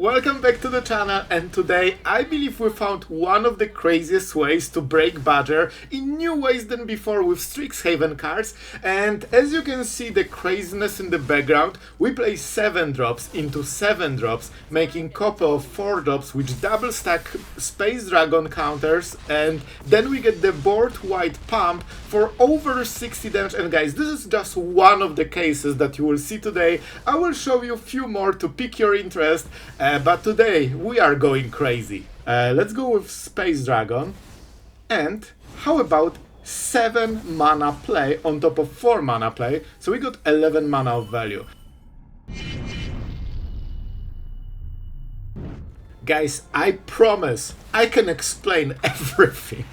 Welcome back to the channel, and today I believe we found one of the craziest ways to break Badger in new ways than before with Strixhaven cards. And as you can see the craziness in the background, we play 7 drops into 7 drops, making couple of 4 drops which double stack Space Dragon counters, and then we get the board-wide pump for over 60 damage. And guys, this is just one of the cases that you will see today. I will show you a few more to pique your interest. But today we are going crazy. Let's go with Space Dragon. And how about 7 mana play on top of 4 mana play? So we got 11 mana of value. Guys, I promise I can explain everything.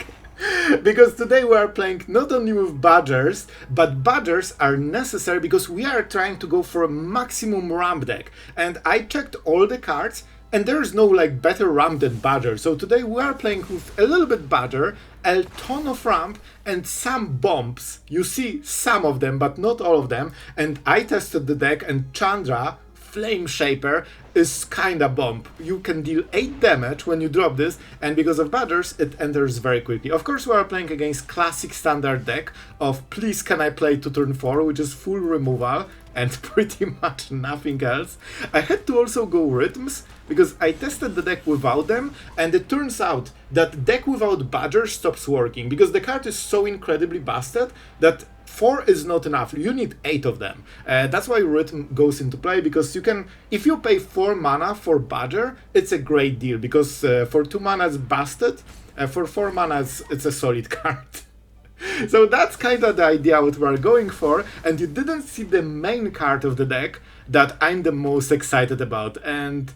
Because today we are playing not only with Badgers, but Badgers are necessary because we are trying to go for a maximum ramp deck. And I checked all the cards, and there is no better ramp than Badger. So today we are playing with a little bit Badger, a ton of ramp, and some bombs. You see some of them, but not all of them. And I tested the deck, and Chandra, Flameshaper, is kinda bomb. You can deal 8 damage when you drop this, and because of Badgers, it enters very quickly. Of course, we are playing against classic standard deck of Please Can I Play to turn 4, which is full removal and pretty much nothing else. I had to also go rhythms because I tested the deck without them, and it turns out that deck without Badger stops working because the card is so incredibly busted that 4 is not enough. You need 8 of them. That's why Rhythm goes into play, because you can, if you pay 4 mana for Badger, it's a great deal, because for 2 mana it's busted, for 4 mana it's a solid card. So that's kind of the idea what we're going for, and you didn't see the main card of the deck that I'm the most excited about. And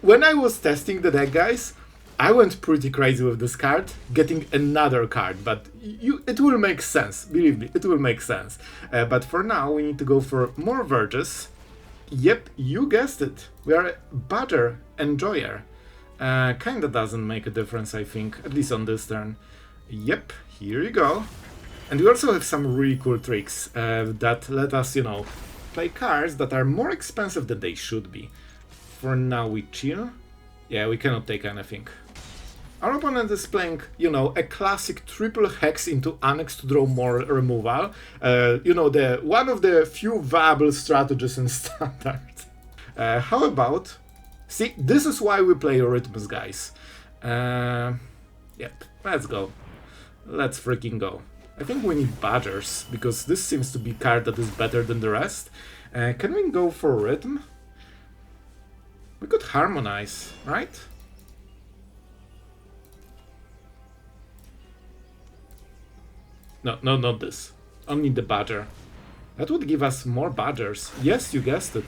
when I was testing the deck, guys, I went pretty crazy with this card, getting another card, but it will make sense, believe me, it will make sense. But for now, we need to go for more Verges. Yep, you guessed it, we are a Badger Enjoyer. Kinda doesn't make a difference, I think, at least on this turn. Yep, here you go. And we also have some really cool tricks that let us, play cards that are more expensive than they should be. For now, we chill. Yeah, we cannot take anything. Our opponent is playing, a classic triple hex into Annex to draw more removal. The one of the few viable strategies in Standard. How about... See, this is why we play Rhythms, guys. Yep, let's go. Let's freaking go. I think we need Badgers, because this seems to be a card that is better than the rest. Can we go for Rhythm? We could Harmonize, right? No, not this. Only the Badger. That would give us more Badgers. Yes, you guessed it.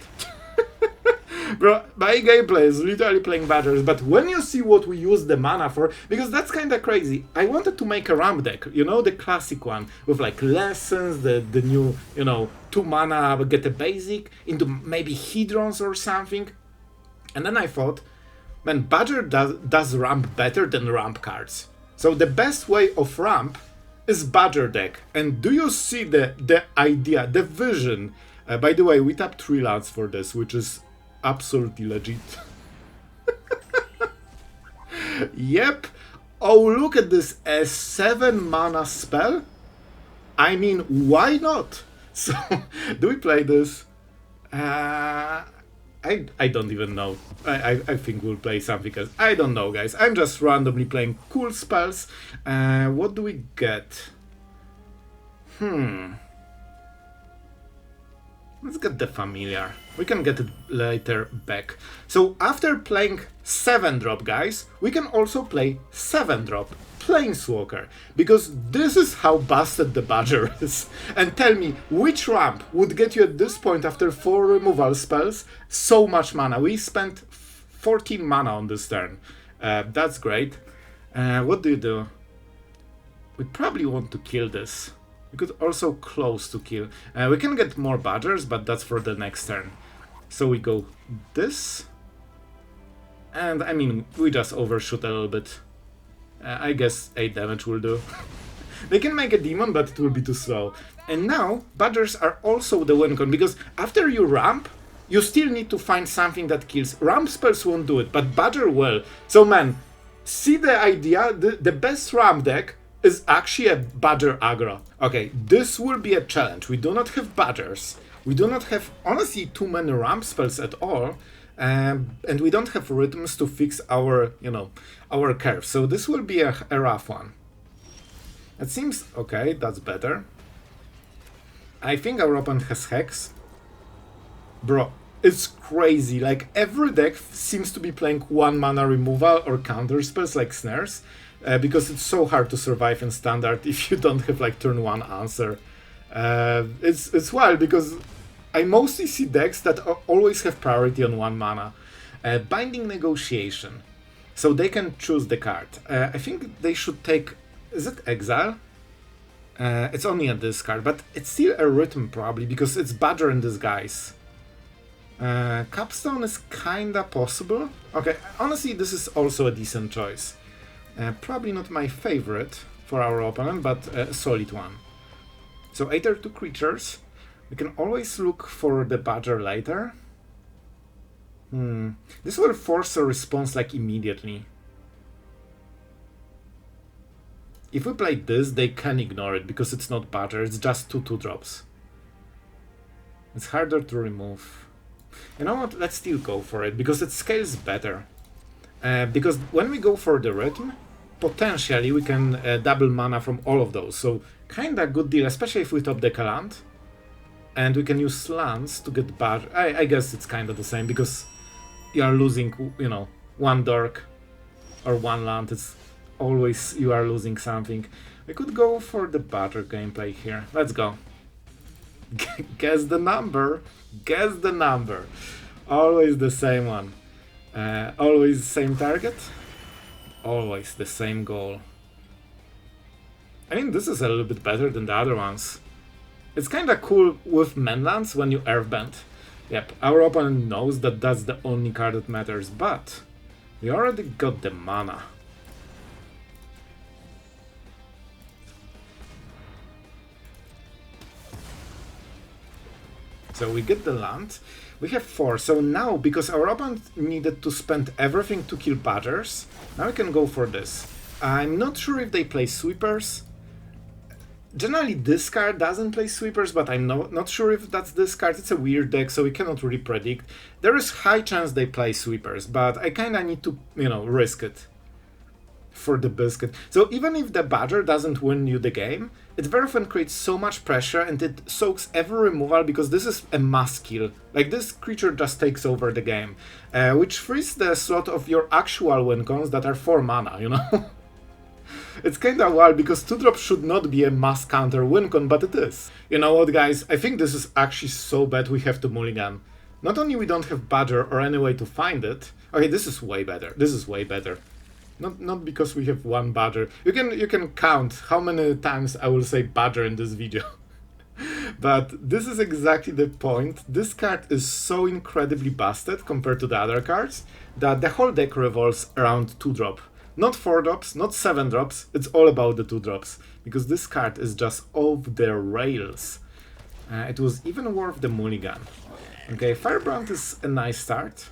Bro, my gameplay is literally playing Badgers, but when you see what we use the mana for, because that's kinda crazy. I wanted to make a ramp deck, the classic one, with Lessons, the new, 2 mana, get a basic, into maybe Hedrons or something. And then I thought, man, Badger does ramp better than ramp cards. So the best way of ramp is Badger deck. And do you see the idea, the vision? By the way, we tapped 3 lands for this, which is absolutely legit. Yep. Oh, look at this, a 7 mana spell? I mean, why not? So, do we play this? I don't even know. I think we'll play something else. I don't know, guys. I'm just randomly playing cool spells. What do we get? Let's get the Familiar. We can get it later back. So after playing 7 drop, guys, we can also play 7 drop Planeswalker, because this is how busted the Badger is. And tell me, which ramp would get you at this point after 4 removal spells so much mana? We spent 14 mana on this turn. That's great. What do you do? We probably want to kill this. We could also close to kill. We can get more Badgers, but that's for the next turn. So we go this. And I mean, we just overshoot a little bit. I guess 8 damage will do. They can make a demon, but it will be too slow. And now, Badgers are also the win con, because after you ramp, you still need to find something that kills. Ramp spells won't do it, but Badger will. So man, see the idea? The best ramp deck is actually a Badger aggro. Okay, this will be a challenge. We do not have Badgers. We do not have, honestly, too many ramp spells at all. And we don't have rhythms to fix our, our curve. So this will be a rough one. It seems, okay, that's better. I think our opponent has Hex. Bro, it's crazy. Like, every deck seems to be playing 1 mana removal or counter spells like snares. Because it's so hard to survive in standard if you don't have like turn 1 answer. It's wild because I mostly see decks that always have priority on 1 mana. Binding Negotiation. So they can choose the card. I think they should take... Is it Exile? It's only a discard, but it's still a rhythm probably because it's Badger in disguise. Capstone is kinda possible. Okay, honestly this is also a decent choice. Probably not my favorite for our opponent, but a solid one. So either 2 creatures. We can always look for the Badger later. This will force a response like immediately. If we play this, they can ignore it because it's not Badger, it's just 2 2-drops. It's harder to remove. You know what, let's still go for it because it scales better. Because when we go for the rhythm, potentially we can double mana from all of those. So kinda good deal, especially if we top deck a land. And we can use lands to get Badger. I guess it's kinda the same because you are losing, 1 dork or 1 land. It's always you are losing something. We could go for the Badger gameplay here. Let's go. Guess the number. Guess the number. Always the same one. Always same target. Always the same goal. I mean, this is a little bit better than the other ones. It's kinda cool with manlands when you earthbend. Yep, our opponent knows that that's the only card that matters, but we already got the mana. So we get the land. We have 4, so now, because our opponent needed to spend everything to kill Badgers, now we can go for this. I'm not sure if they play Sweepers. Generally this card doesn't play Sweepers, but I'm not sure if that's this card. It's a weird deck, so we cannot really predict. There is high chance they play Sweepers, but I kinda need to, risk it for the biscuit. So even if the Badger doesn't win you the game, it very often creates so much pressure and it soaks every removal because this is a must kill. Like, this creature just takes over the game, which frees the slot of your actual win cons that are 4 mana, It's kinda wild because 2-drop should not be a must counter win con, but it is. You know what, guys? I think this is actually so bad we have to mulligan. Not only we don't have Badger or any way to find it. Okay, this is way better. This is way better. Not because we have 1 Badger. You can count how many times I will say Badger in this video. But this is exactly the point. This card is so incredibly busted compared to the other cards that the whole deck revolves around 2-drop. Not 4-drops, not 7-drops, it's all about the 2-drops. Because this card is just off the rails. It was even worth the mulligan. Okay, Firebrand is a nice start.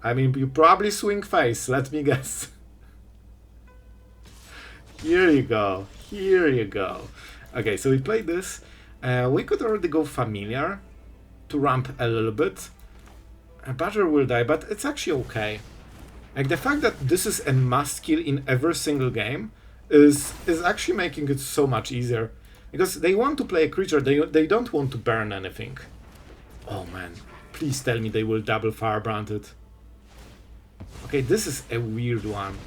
I mean, you probably swing face, let me guess. Here you go, here you go. Okay, so we played this. We could already go Familiar to ramp a little bit. A Badger will die, but it's actually okay. Like, the fact that this is a must kill in every single game is actually making it so much easier. Because they want to play a creature, they don't want to burn anything. Oh man, please tell me they will double Firebrand it. Okay, this is a weird one.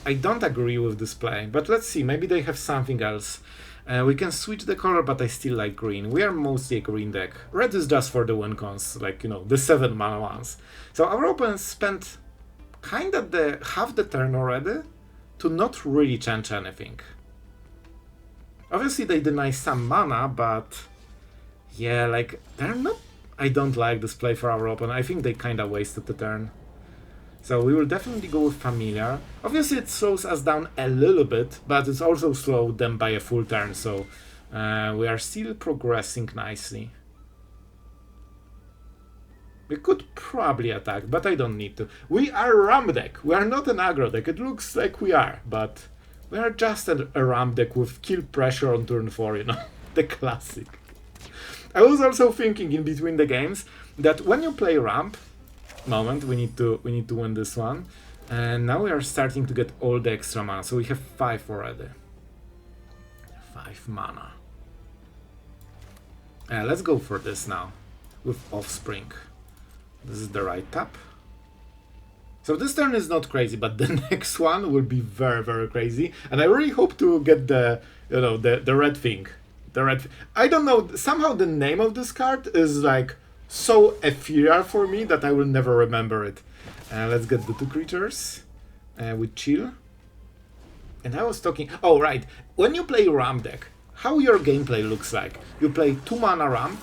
I don't agree with this play, but let's see, maybe they have something else. We can switch the color, but I still like green. We are mostly a green deck. Red is just for the win cons, like, the 7 mana ones. So our opponent spent kinda half the turn already to not really change anything. Obviously they deny some mana, but yeah, like, they're not... I don't like this play for our opponent. I think they kinda wasted the turn. So we will definitely go with Familiar. Obviously it slows us down a little bit, but it's also slowed them by a full turn, so we are still progressing nicely. We could probably attack, but I don't need to. We are a ramp deck. We are not an aggro deck. It looks like we are, but we are just a ramp deck with kill pressure on turn 4, you know, the classic. I was also thinking in between the games that when you play ramp, we need to win this one. And now we are starting to get all the extra mana, so we have 5 already. 5 mana. Let's go for this now with Offspring. This is the right tap. So this turn is not crazy, but the next one will be very, very crazy. And I really hope to get the, you know, the red thing. I don't know, somehow the name of this card is like so ethereal for me that I will never remember it. Let's get the 2 creatures with chill. And I was talking, oh right, when you play ramp deck, how your gameplay looks like. You play 2 mana ramp,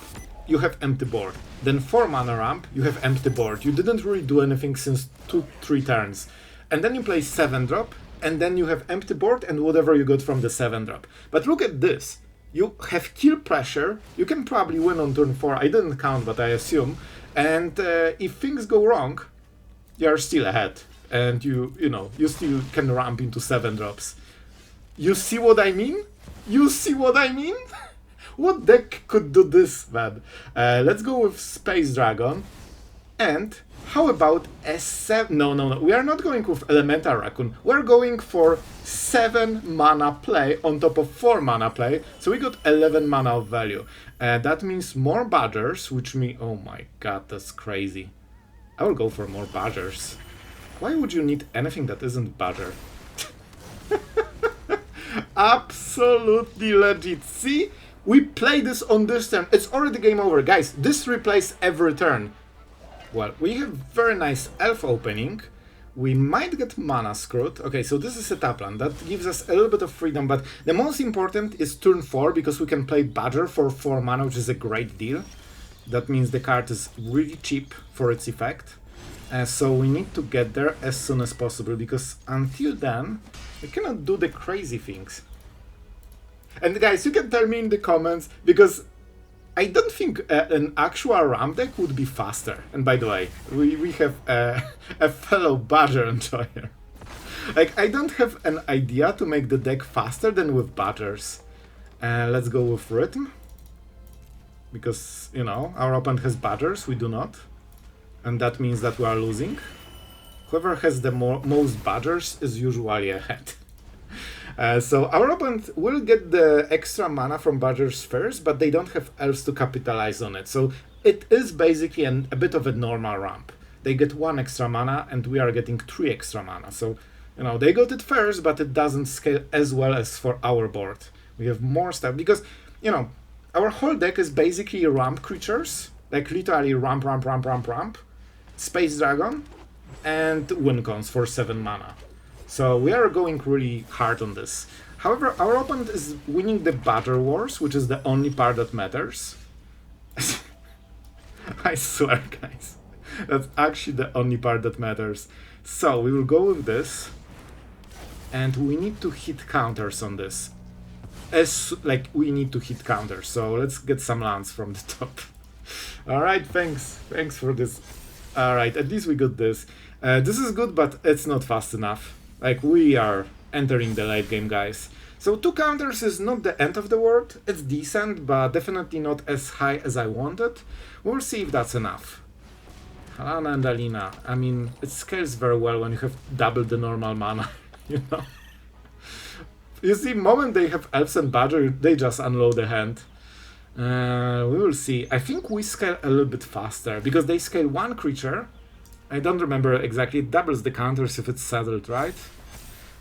you have empty board. Then 4 mana ramp, you have empty board. You didn't really do anything since 2-3 turns. And then you play 7 drop, and then you have empty board and whatever you got from the 7 drop. But look at this. You have kill pressure, you can probably win on turn 4, I didn't count but I assume, and if things go wrong, you are still ahead, and you still can ramp into 7 drops. You see what I mean? You see what I mean? What deck could do this, man? Let's go with Space Dragon, and how about a 7... No, we are not going with Elemental Raccoon. We're going for 7 mana play on top of 4 mana play. So we got 11 mana of value. That means more Badgers, which means... Oh my god, that's crazy. I will go for more Badgers. Why would you need anything that isn't Badger? Absolutely legit. See? We play this on this turn. It's already game over. Guys, this replays every turn. Well, we have very nice elf opening. We might get mana screwed. Okay, so this is a tapland. That gives us a little bit of freedom, but the most important is turn 4, because we can play Badger for 4 mana, which is a great deal. That means the card is really cheap for its effect. So we need to get there as soon as possible, because until then, we cannot do the crazy things. And guys, you can tell me in the comments, because I don't think an actual ramp deck would be faster. And by the way, we have a fellow Badger enjoyer. Like, I don't have an idea to make the deck faster than with Badgers. Let's go with Rhythm. Because, you know, our opponent has Badgers, we do not. And that means that we are losing. Whoever has the most Badgers is usually ahead. So our opponent will get the extra mana from Badgers first, but they don't have Elves to capitalize on it. So it is basically a bit of a normal ramp. They get 1 extra mana and we are getting 3 extra mana. So, you know, they got it first, but it doesn't scale as well as for our board. We have more stuff because, you know, our whole deck is basically ramp creatures, like literally ramp, Space Dragon, and win cons for 7 mana. So we are going really hard on this. However, our opponent is winning the Badger Wars, which is the only part that matters. I swear, guys. That's actually the only part that matters. So we will go with this. And we need to hit counters on this. We need to hit counters. So let's get some lands from the top. Alright, thanks. Thanks for this. Alright, at least we got this. This is good, but it's not fast enough. Like, we are entering the late game, guys. So 2 counters is not the end of the world. It's decent, but definitely not as high as I wanted. We'll see if that's enough. Halana and Alina. I mean, it scales very well when you have double the normal mana, you know? You see, moment they have Elves and Badger, they just unload the hand. We will see. I think we scale a little bit faster, because they scale 1 creature. I don't remember exactly. It doubles the counters if it's saddled, right?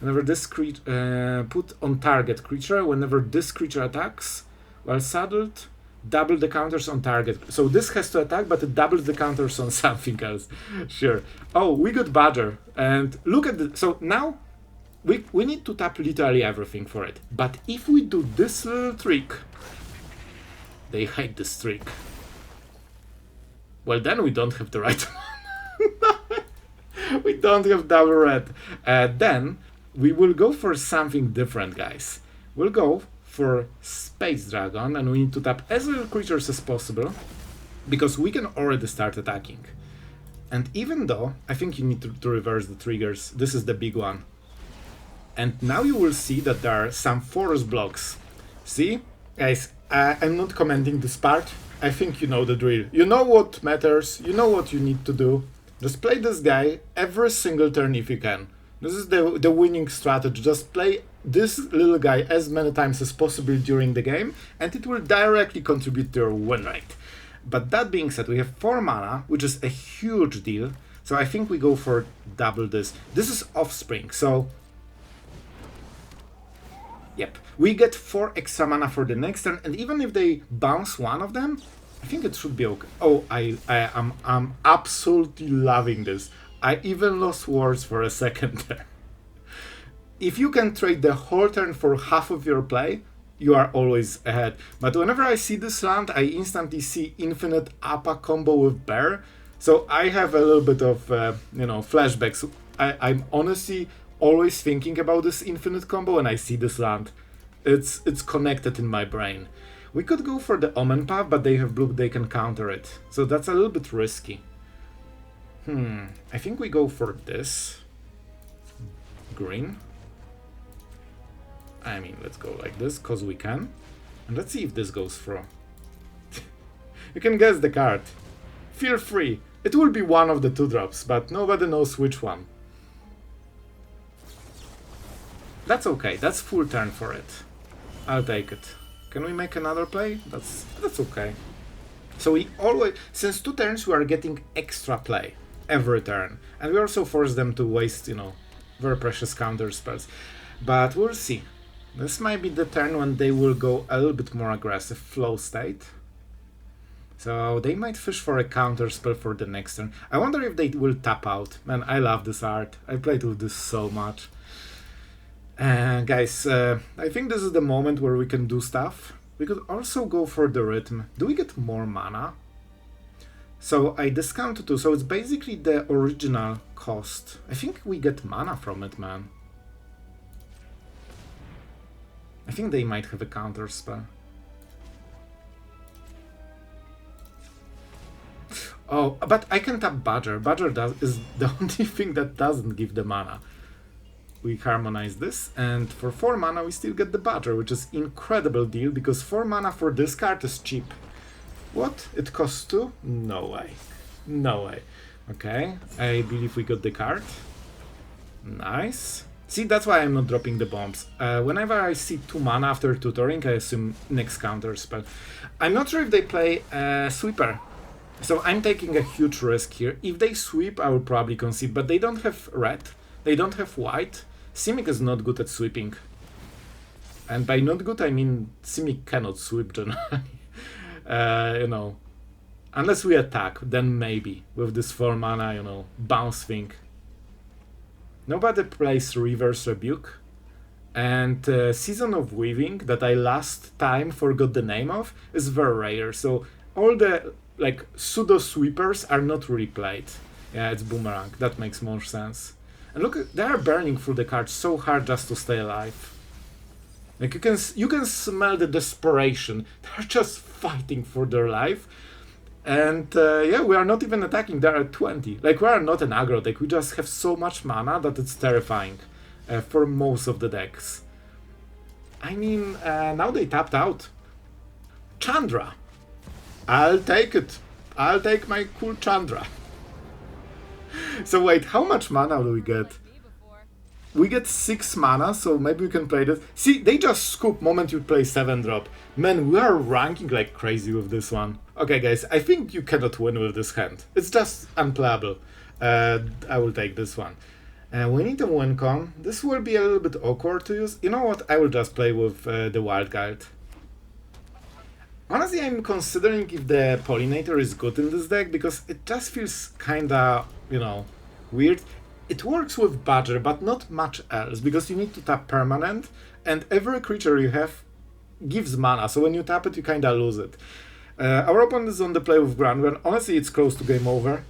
Whenever this creature put on target creature, whenever this creature attacks while saddled, double the counters on target. So this has to attack, but it doubles the counters on something else. Sure. Oh, we got Badger, and look at the. So now we need to tap literally everything for it. But if we do this little trick, they hate this trick. Well, then we don't have the right. We don't have double red. Then we will go for something different, guys. We'll go for Space Dragon, and we need to tap as little creatures as possible, because we can already start attacking. And even though I think you need to reverse the triggers, this is the big one. And now you will see that there are some force blocks. See? Guys, I'm not commenting this part. I think you know the drill. You know what matters. You know what you need to do. Just play this guy every single turn if you can. This is the winning strategy. Just play this little guy as many times as possible during the game, and it will directly contribute to your win rate. But that being said, we have 4 mana, which is a huge deal. So I think we go for double this. This is Offspring, so... Yep, we get 4 extra mana for the next turn, and even if they bounce one of them, I think it should be okay. Oh, I'm absolutely loving this. I even lost words for a second there. If you can trade the whole turn for half of your play, you are always ahead. But whenever I see this land, I instantly see infinite Appa combo with Bear. So I have a little bit of, flashbacks. I'm honestly always thinking about this infinite combo when I see this land. It's connected in my brain. We could go for the Omenpath, but they have blue, they can counter it. So that's a little bit risky. I think we go for this. Green. I mean, let's go like this, because we can. And let's see if this goes through. You can guess the card. Feel free. It will be one of the 2-drops, but nobody knows which one. That's okay, that's full turn for it. I'll take it. Can we make another play? That's okay. So we always, since 2 turns, we are getting extra play every turn. And we also force them to waste, very precious counter spells. But we'll see. This might be the turn when they will go a little bit more aggressive, flow state. So they might fish for a counter spell for the next turn. I wonder if they will tap out. Man, I love this art. I played with this so much. Guys, I think this is the moment where we can do stuff. We could also go for the rhythm. Do we get more mana? So I discount 2, so it's basically the original cost. I think we get mana from it, man. I think they might have a counter spell. Oh, but I can tap Badger. Badger is the only thing that doesn't give the mana. We harmonize this, and for 4 mana we still get the Badger, which is incredible deal, because 4 mana for this card is cheap. What? It costs 2? No way. No way. Okay, I believe we got the card. Nice. See, that's why I'm not dropping the bombs. Whenever I see 2 mana after tutoring, I assume next counter spell. I'm not sure if they play Sweeper. So I'm taking a huge risk here. If they sweep, I will probably concede, but they don't have red. They don't have white. Simic is not good at sweeping. And by not good, I mean Simic cannot sweep generally. Unless we attack, then maybe. With this 4 mana, bounce thing. Nobody plays Reverse Rebuke. And Season of Weaving, that I last time forgot the name of, is very rare. So all the, pseudo-sweepers are not really played. Yeah, it's Boomerang. That makes more sense. And look, they are burning through the cards so hard just to stay alive. Like you can smell the desperation. They're just fighting for their life. And yeah, we are not even attacking. They're at 20. We are not an aggro deck. We just have so much mana that it's terrifying for most of the decks. I mean, now they tapped out. Chandra. I'll take it. I'll take my cool Chandra. So wait, how much mana do we get? We get 6 mana, so maybe we can play this. See, they just scoop moment you play 7-drop. Man, we are ranking like crazy with this one. Okay, guys, I think you cannot win with this hand. It's just unplayable. I will take this one. We need a win con. This will be a little bit awkward to use. You know what? I will just play with the Wildguide. Honestly, I'm considering if the Pollinator is good in this deck, because it just feels kinda, weird. It works with Badger, but not much else, because you need to tap permanent, and every creature you have gives mana, so when you tap it, you kinda lose it. Our opponent is on the play with Ground, where honestly it's close to game over.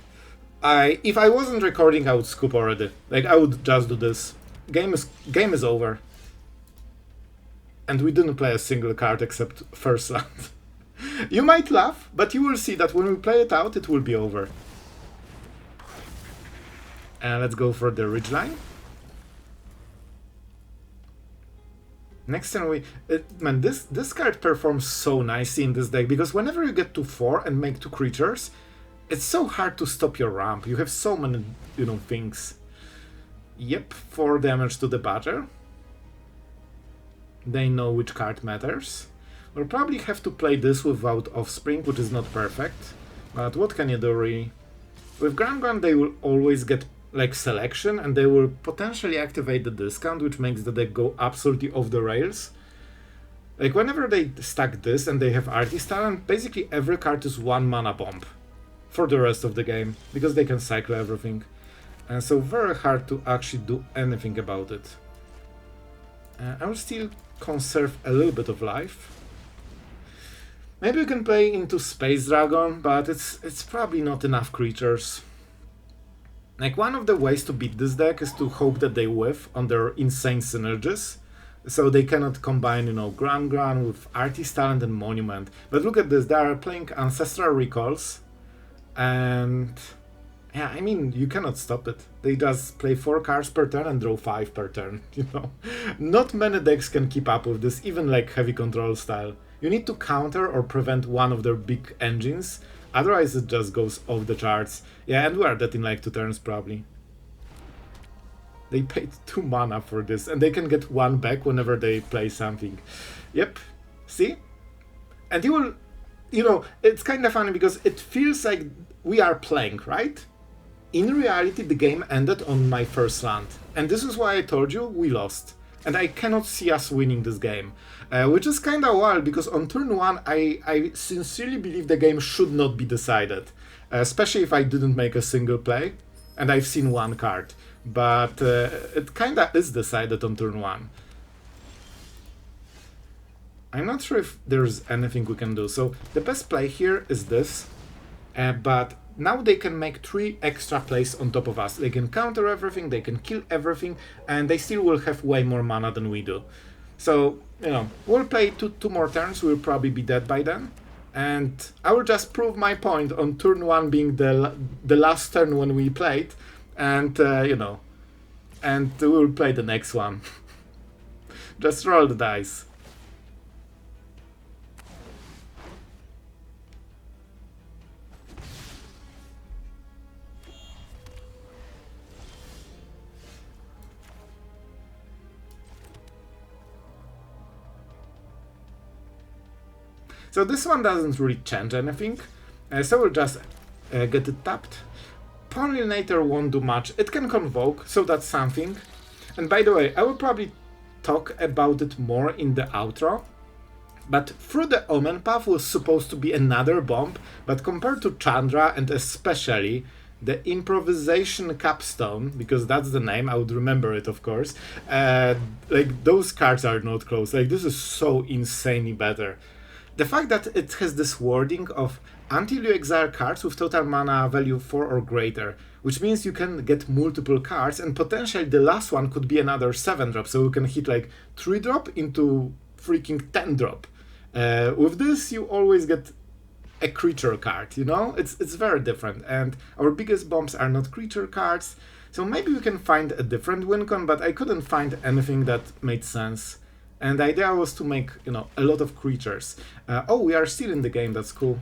If I wasn't recording, I would scoop already. I would just do this. Game is over. And we didn't play a single card except first land. You might laugh, but you will see that when we play it out, it will be over. Let's go for the Ridgeline. Next turn man, this card performs so nicely in this deck, because whenever you get to 4 and make 2 creatures, it's so hard to stop your ramp. You have so many, things. Yep, 4 damage to the Badger. They know which card matters. We'll probably have to play this without Offspring, which is not perfect. But what can you do, really? With Grand they will always get like selection, and they will potentially activate the discount, which makes the deck go absolutely off the rails. Like whenever they stack this and they have Artist Talent, basically every card is 1 mana bomb for the rest of the game, because they can cycle everything. And so very hard to actually do anything about it. I will still conserve a little bit of life. Maybe we can play into Space Dragon, but it's probably not enough creatures. Like, one of the ways to beat this deck is to hope that they whiff on their insane synergies, so they cannot combine, Grand with Artist Talent and Monument. But look at this, they are playing Ancestral Recalls, and yeah, I mean, you cannot stop it. They just play 4 cards per turn and draw 5 per turn, Not many decks can keep up with this, even like Heavy Control style. You need to counter or prevent one of their big engines, otherwise it just goes off the charts. Yeah, and we are dead in like 2 turns probably. They paid 2 mana for this, and they can get 1 back whenever they play something. Yep, see? And you will, it's kind of funny because it feels like we are playing, right? In reality, the game ended on my first land, and this is why I told you we lost. And I cannot see us winning this game, which is kind of wild, because on turn 1 I sincerely believe the game should not be decided, especially if I didn't make a single play, and I've seen 1 card, but it kind of is decided on turn 1. I'm not sure if there's anything we can do, so the best play here is this, but now they can make 3 extra plays on top of us. They can counter everything, they can kill everything, and they still will have way more mana than we do. So, we'll play two more turns, we'll probably be dead by then. And I will just prove my point on turn 1 being the last turn when we played, and, and we'll play the next one. Just roll the dice. So this one doesn't really change anything, so we'll just get it tapped. Pollinator won't do much, it can convoke, so that's something. And by the way, I will probably talk about it more in the outro, but Through the Omenpath was supposed to be another bomb, but compared to Chandra, and especially the Improvisation Capstone, because that's the name, I would remember it of course, like those cards are not close, like this is so insanely better. The fact that it has this wording of until you exile cards with total mana value 4 or greater, which means you can get multiple cards, and potentially the last one could be another 7-drop, so you can hit like 3-drop into freaking 10-drop. With this you always get a creature card, It's very different, and our biggest bombs are not creature cards, so maybe we can find a different win con, but I couldn't find anything that made sense. And the idea was to make, a lot of creatures. Oh, we are still in the game, that's cool.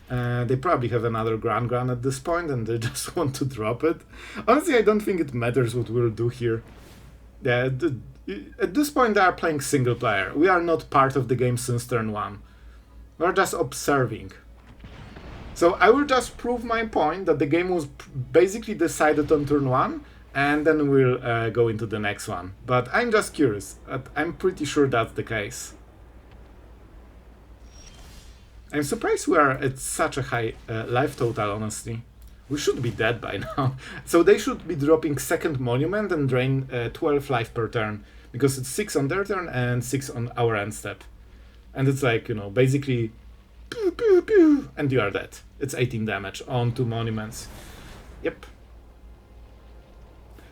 They probably have another Grand at this point, and they just want to drop it. Honestly, I don't think it matters what we'll do here. Yeah, at this point they are playing single player. We are not part of the game since turn 1. We're just observing. So I will just prove my point that the game was basically decided on turn 1, and then we'll go into the next one. But I'm just curious. I'm pretty sure that's the case. I'm surprised we are at such a high life total, honestly. We should be dead by now. So they should be dropping second Monument and drain 12 life per turn, because it's 6 on their turn and 6 on our end step. And it's like, basically, pew, pew, pew, and you are dead. It's 18 damage on 2 Monuments. Yep.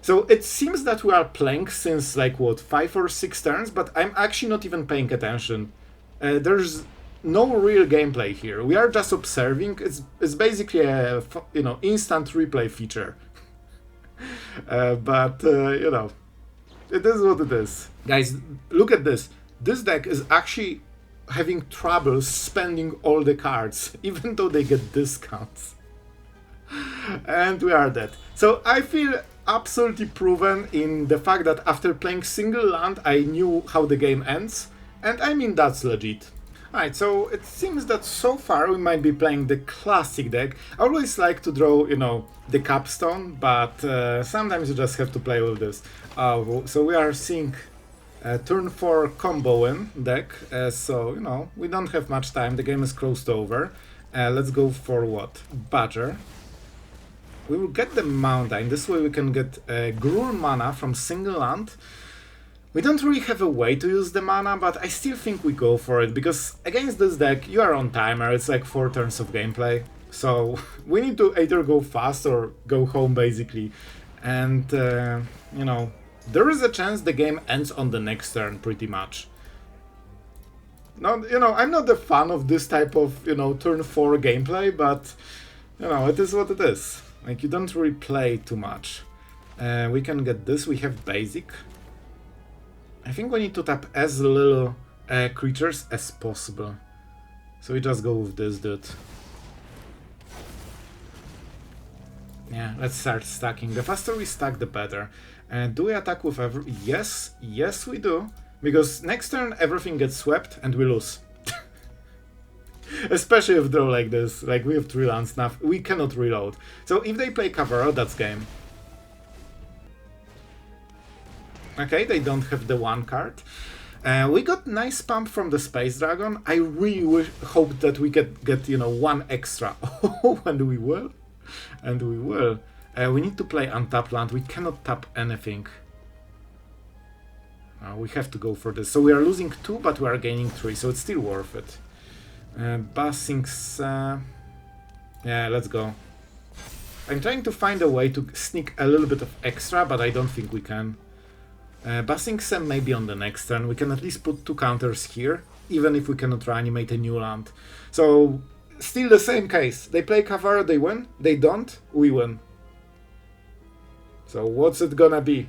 So it seems that we are playing since like, 5 or 6 turns, but I'm actually not even paying attention. There's no real gameplay here. We are just observing. It's basically a instant replay feature. But, you know, it is what it is. Guys, look at this. This deck is actually having trouble spending all the cards, even though they get discounts. And we are dead. So I feel absolutely proven in the fact that after playing single land, I knew how the game ends. And I mean, that's legit. Alright, so it seems that so far we might be playing the classic deck. I always like to draw, you know, the capstone, but sometimes you just have to play with this. So we are seeing a turn 4 combo in deck, so, you know, we don't have much time. The game is close to over. Let's go for what? Badger. We will get the Mountain. This way we can get Gruul mana from single land. We don't really have a way to use the mana, but I still think we go for it, because against this deck you are on timer, it's like 4 turns of gameplay. So we need to either go fast or go home basically. And, you know, there is a chance the game ends on the next turn pretty much. Now, you know, I'm not a fan of this type of, you know, turn 4 gameplay, but, you know, it is what it is. Like, you don't really play too much. We can get this, we have basic. I think we need to tap as little creatures as possible. So we just go with this dude. Yeah, let's start stacking. The faster we stack, the better. Do we attack with every... Yes, yes we do. Because next turn everything gets swept and we lose. Especially if draw like this. Like, we have 3 lands now. We cannot reload. So if they play Kavaro, that's game. Okay, they don't have the 1 card. We got nice pump from the Space Dragon. I really hope that we get, you know, 1 extra. Oh, and we will. And we will. We need to play untapped land. We cannot tap anything. We have to go for this. So we are losing 2, but we are gaining 3, so it's still worth it. Basings... yeah, let's go. I'm trying to find a way to sneak a little bit of extra, but I don't think we can. Basingse maybe on the next turn. We can at least put 2 counters here, even if we cannot reanimate a new land. So, still the same case. They play Kavaro, they win. They don't, we win. So what's it gonna be?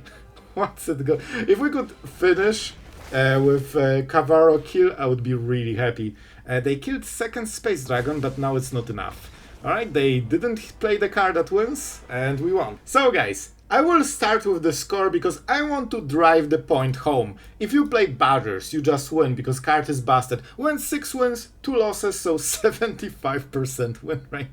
What's it gonna... If we could finish with Kavaro kill, I would be really happy. They killed second Space Dragon, but now it's not enough. Alright, they didn't play the card that wins, and we won. So guys, I will start with the score because I want to drive the point home. If you play Badgers, you just win because card is busted. When 6 wins, 2 losses, so 75% win rate.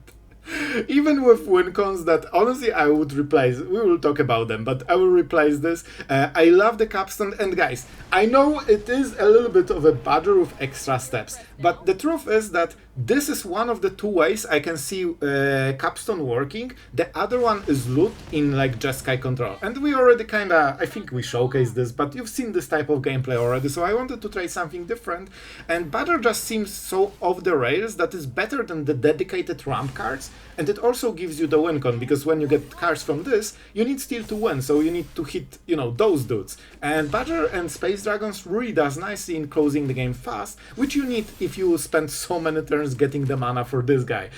Even with win cons that honestly I would replace, we will talk about them, but I will replace this. I love the capstone, and guys, I know it is a little bit of a badger with extra steps, but the truth is that this is one of the 2 ways I can see capstone working. The other one is loot in like Jeskai control, and we already kinda, I think we showcased this, but you've seen this type of gameplay already, so I wanted to try something different, and badger just seems so off the rails that is better than the dedicated ramp cards. And it also gives you the win con, because when you get cards from this, you need still to win, so you need to hit, you know, those dudes. And Badger and Space Dragons really does nicely in closing the game fast, which you need if you spend so many turns getting the mana for this guy.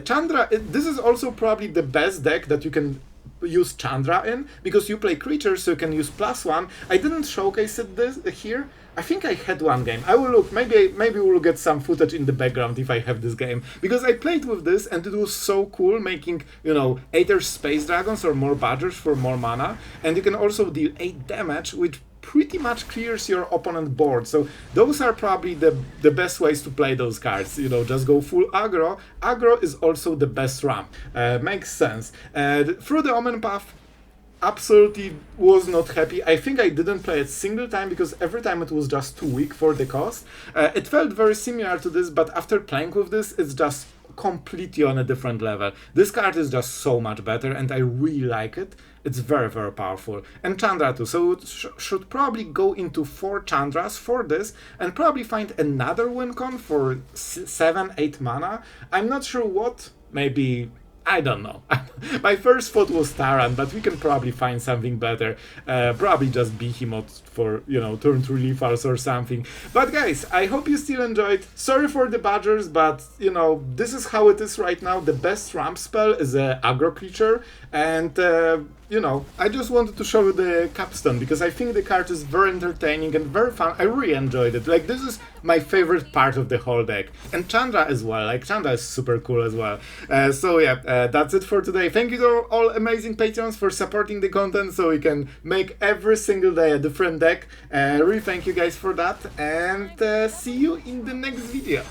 Chandra, this is also probably the best deck that you can use Chandra in, because you play creatures, so you can use +1. I didn't showcase it here. I think I had one game. I will look, maybe we'll get some footage in the background if I have this game, because I played with this and it was so cool, making, you know, either Space Dragons or more Badgers for more mana, and you can also deal 8 damage, which pretty much clears your opponent board. So those are probably the best ways to play those cards, you know, just go full aggro. Aggro is also the best ramp. Makes sense. Through the Omenpath, absolutely was not happy. I think I didn't play it single time because every time it was just too weak for the cost. It felt very similar to this, but after playing with this, it's just completely on a different level. This card is just so much better, and I really like it. It's very, very powerful. And Chandra too, so it should probably go into 4 Chandras for this, and probably find another win con for 7-8 mana. I'm not sure what, maybe... I don't know. My first thought was Taran, but we can probably find something better. Probably just Behemoth for, you know, turn 3 lethals or something. But guys, I hope you still enjoyed. Sorry for the Badgers, but, you know, this is how it is right now. The best ramp spell is a aggro creature, and, you know, I just wanted to show you the capstone because I think the card is very entertaining and very fun. I really enjoyed it. Like, this is my favorite part of the whole deck. And Chandra as well. Like, Chandra is super cool as well. So yeah, that's it for today. Thank you to all amazing patrons for supporting the content so we can make every single day a different deck. Really thank you guys for that. And see you in the next video.